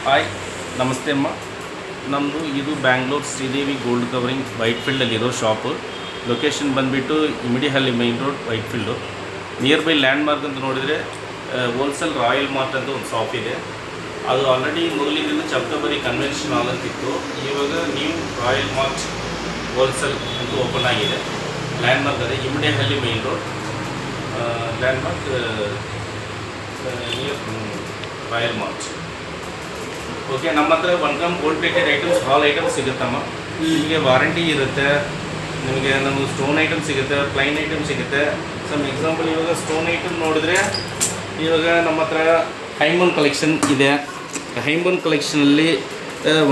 Hi ನಮಸ್ತೆ ಅಮ್ಮ. ನಮ್ಮದು ಇದು ಬ್ಯಾಂಗ್ಳೂರು ಶ್ರೀದೇವಿ ಗೋಲ್ಡ್ ಕವರಿಂಗ್ ವೈಟ್ಫೀಲ್ಡಲ್ಲಿರೋ ಶಾಪು. ಲೊಕೇಶನ್ ಬಂದುಬಿಟ್ಟು Immadihalli main road Whitefield. Near by landmark ಅಂತ ನೋಡಿದರೆ ಹೋಲ್ಸೇಲ್ ರಾಯಲ್ ಮಾರ್ಟ್ ಅಂತ ಒಂದು ಶಾಪ್ ಇದೆ. ಅದು ಆಲ್ರೆಡಿ ಮೊದಲಿನಿಂದ ಚಪ್ಟಬರಿ ಕನ್ವೆನ್ಷನ್ ಹಾಲ್ ಅಂತಿತ್ತು. ಇವಾಗ ನ್ಯೂ ರಾಯಲ್ ಮಾರ್ಟ್ ಹೋಲ್ಸೇಲ್ ಅಂತ ಓಪನ್ ಆಗಿದೆ. ಲ್ಯಾಂಡ್ ಮಾರ್ಕ್ ಅದೇ Immadihalli main road landmark near Royal Mart. Okay, ನಮ್ಮ ಹತ್ರ 1 gram gold plated items all items ಸಿಗುತ್ತಮ್ಮ. ನಿಮಗೆ ವಾರಂಟಿ ಇರುತ್ತೆ. ನಿಮಗೆ ನಮ್ಮದು ಸ್ಟೋನ್ ಐಟಮ್ ಸಿಗುತ್ತೆ, ಪ್ಲೈನ್ ಐಟಮ್ ಸಿಗುತ್ತೆ. ಸಮ್ ಎಕ್ಸಾಂಪಲ್ ಇವಾಗ ಸ್ಟೋನ್ ಐಟಮ್ ನೋಡಿದ್ರೆ ಇವಾಗ ನಮ್ಮ ಹತ್ರ ಹೈಮನ್ ಕಲೆಕ್ಷನ್ ಇದೆ. ಹೈಮನ್ ಕಲೆಕ್ಷನಲ್ಲಿ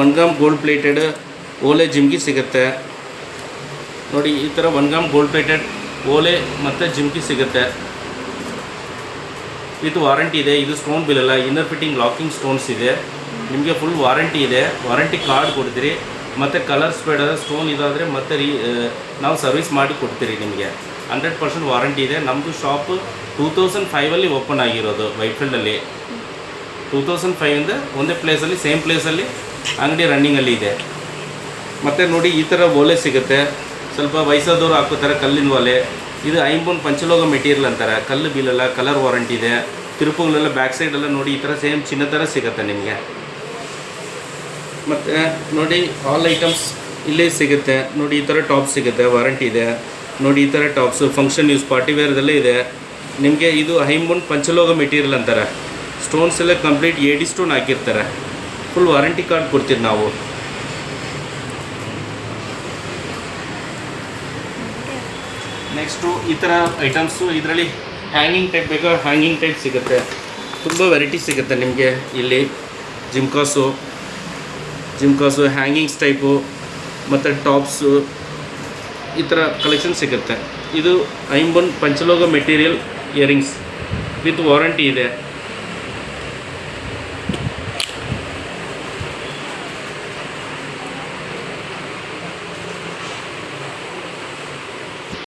1 ಗ್ರಾಮ್ ಗೋಲ್ಡ್ ಪ್ಲೇಟೆಡ್ ಓಲೆ ಜಿಮ್ಕಿ ಸಿಗುತ್ತೆ ನೋಡಿ. ಈ ಥರ 1 ಗ್ರಾಮ್ ಗೋಲ್ಡ್ ಪ್ಲೇಟೆಡ್ ಓಲೆ ಮತ್ತು ಜಿಮ್ಕಿ ಸಿಗುತ್ತೆ. ವಿತ್ ವಾರಂಟಿ ಇದೆ. ಇದು ಸ್ಟೋನ್ ಬಿಲ್ ಅಲ್ಲ, ಇನ್ನರ್ ಫಿಟ್ಟಿಂಗ್ ಲಾಕಿಂಗ್ ಸ್ಟೋನ್ಸ್ ಇದೆ. ನಿಮಗೆ ಫುಲ್ ವಾರಂಟಿ ಇದೆ. ವಾರಂಟಿ ಕಾರ್ಡ್ ಕೊಡ್ತೀರಿ. ಮತ್ತು ಕಲರ್ಸ್ ಬೇಡ ಸ್ಟೋನ್ ಇದಾದರೆ ಮತ್ತೆ ನಾವು ಸರ್ವಿಸ್ ಮಾಡಿ ಕೊಡ್ತೀರಿ. ನಿಮಗೆ 100% ವಾರಂಟಿ ಇದೆ. ನಮ್ಮದು ಶಾಪು 2005 ಓಪನ್ ಆಗಿರೋದು ವೈಟ್ಫೀಲ್ಡಲ್ಲಿ. 2005 ಒಂದೇ ಪ್ಲೇಸಲ್ಲಿ ಸೇಮ್ ಪ್ಲೇಸಲ್ಲಿ ಅಂಗಡಿ ರನ್ನಿಂಗಲ್ಲಿ ಇದೆ. ಮತ್ತು ನೋಡಿ ಈ ಥರ ಓಲೆ ಸಿಗುತ್ತೆ. ಸ್ವಲ್ಪ ವಯಸ್ಸಾದವರು ಹಾಕೋತಾರೆ ಕಲ್ಲಿನ ಓಲೆ. ಇದು ಐಂಬೂನ್ ಪಂಚಲೋಹ ಮೆಟೀರಿಯಲ್ ಅಂತಾರೆ. ಕಲ್ಲು ಬೀಳಲ್ಲ, ಕಲರ್ ವಾರಂಟಿ ಇದೆ. ತಿರುಪುಗಳೆಲ್ಲ ಬ್ಯಾಕ್ ಸೈಡೆಲ್ಲ ನೋಡಿ ಈ ಥರ ಸೇಮ್ ಚಿನ್ನ ಥರ ಸಿಗುತ್ತೆ ನಿಮಗೆ. ಮತ್ತು ನೋಡಿ ಆಲ್ ಐಟಮ್ಸ್ ಇಲ್ಲೇ ಸಿಗುತ್ತೆ ನೋಡಿ. ಈ ಥರ ಟಾಪ್ ಸಿಗುತ್ತೆ, ವಾರಂಟಿ ಇದೆ ನೋಡಿ. ಈ ಥರ ಟಾಪ್ಸು ಫಂಕ್ಷನ್ ಯೂಸ್ ಪಾರ್ಟಿ ವೇರ್ದಲ್ಲೇ ಇದೆ ನಿಮಗೆ. ಇದು ಐಂಬೂನ್ ಪಂಚಲೋಹ ಮೆಟೀರಿಯಲ್ ಅಂತಾರೆ. ಸ್ಟೋನ್ಸ್ ಎಲ್ಲ ಕಂಪ್ಲೀಟ್ AD ಸ್ಟೋನ್ ಹಾಕಿರ್ತಾರೆ. ಫುಲ್ ವಾರಂಟಿ ಕಾರ್ಡ್ ಕೊಡ್ತೀವಿ ನಾವು. ನೆಕ್ಸ್ಟು ಈ ಥರ ಐಟಮ್ಸು ಇದರಲ್ಲಿ ಹ್ಯಾಂಗಿಂಗ್ ಟೈಪ್ ಬೇಕಾ ಹ್ಯಾಂಗಿಂಗ್ ಟೈಪ್ ಸಿಗುತ್ತೆ. ತುಂಬ ವೆರೈಟಿ ಸಿಗುತ್ತೆ ನಿಮಗೆ ಇಲ್ಲಿ. ಜಿಮ್ಕಾಸು ಹ್ಯಾಂಗಿಂಗ್ಸ್ ಟೈಪು ಮತ್ತು ಟಾಪ್ಸು ಈ ಥರ ಕಲೆಕ್ಷನ್ ಸಿಗುತ್ತೆ. ಇದು ಐಂಬೂನ್ ಪಂಚಲೋಹ ಮೆಟೀರಿಯಲ್ ಇಯರಿಂಗ್ಸ್ ವಿತ್ ವಾರಂಟಿ ಇದೆ.